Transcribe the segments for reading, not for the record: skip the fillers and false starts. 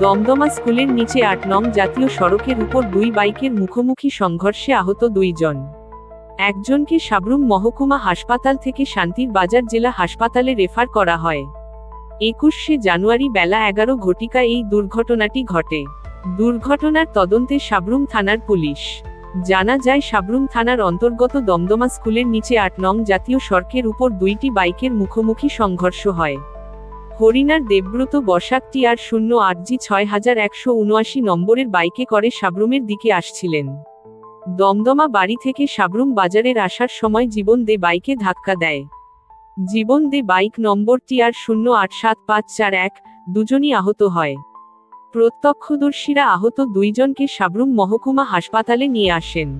দমদমা স্কুলের নিচে ৮ নং জাতীয় সড়কের উপর দুই বাইকের মুখোমুখি সংঘর্ষে আহত ২ জন। একজনকে সাব্রুম মহকুমা হাসপাতাল থেকে শান্তির বাজার জেলা হাসপাতালে রেফার করা হয়। ২১শে জানুয়ারি বেলা ১১ ঘটিকা এই দুর্ঘটনাটি ঘটে। দুর্ঘটনার তদন্তে সাব্রুম থানার পুলিশ। জানা যায় সাব্রুম থানার অন্তর্গত দমদমা স্কুলের নিচে ৮ নং জাতীয় সড়কের উপর দুইটি বাইকের মুখোমুখি সংঘর্ষ হয়। হরিনার দেবব্রত বসাক TR08G 6179 নম্বরের বাইকে করে সাব্রুমের দিকে আসছিলেন। দমদমা বাড়ি থেকে সাব্রুম বাজারের আসার সময় জীবন দে বাইকে ধাক্কা দেয়। জীবন দে বাইক নম্বর TR087541, দুজনই আহত হয়। প্রত্যক্ষদর্শীরা আহত দুইজনকে সাব্রুম মহকুমা হাসপাতালে নিয়ে আসেন।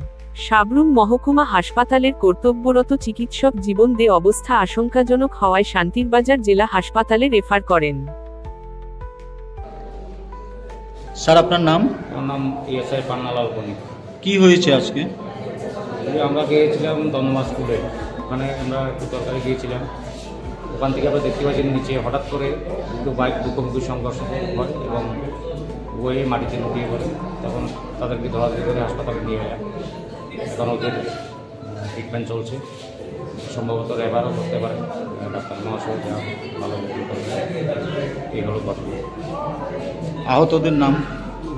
সাব্রুম মহকুমা হাসপাতালের কর্তব্যরত চিকিৎসক জীবন দে অবস্থা আশঙ্কাজনক হওয়ায় শান্তিরবাজার জেলা হাসপাতালে রেফার করেন। স্যার, আপনার নাম? আমার নাম ESI পান্নালাল বণিক। কি হয়েছে আজকে? আমরা গিয়েছিলাম দমদমা স্কুলে, ওখানে আমরা একটু দরকারে গিয়েছিলাম। ওখান থেকে আমরা দেখতে পাচ্ছি নিচে হঠাৎ করে দুটো বাইক মুখোমুখি সংঘর্ষ হয় এবং বয়ে মাটিতে লুটিয়ে পড়ে। তখন তাদেরকে ধরাধরি করে হাসপাতালে নিয়ে গেলাম। এখন ওদের ট্রিটমেন্ট চলছে, সম্ভবত রেফারও করতে পারে ডাক্তার মহাশয়, যা ভালো করবে। এই হলো কথা। আহতদের নাম?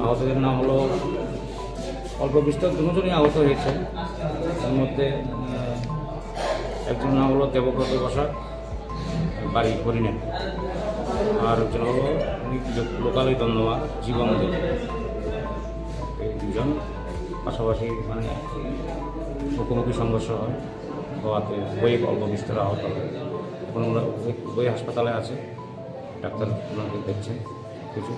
আহতদের নাম হলো অল্প বিস্তর দুজনই আহত হয়েছে। এর মধ্যে একজন নাম হলো দেবব্রত বসাক, বাড়ি হরিণে, আর একজন হলো লোকালই দমদমা জীবন দে। এই দুজন পাশাপাশি মুখোমুখি সংঘর্ষ হওয়াতে বই অল্প বিস্তর আহত হয়। এখন ওরা বই হাসপাতালে আছে, ডাক্তার ওনাকে দেখছেন কিছু।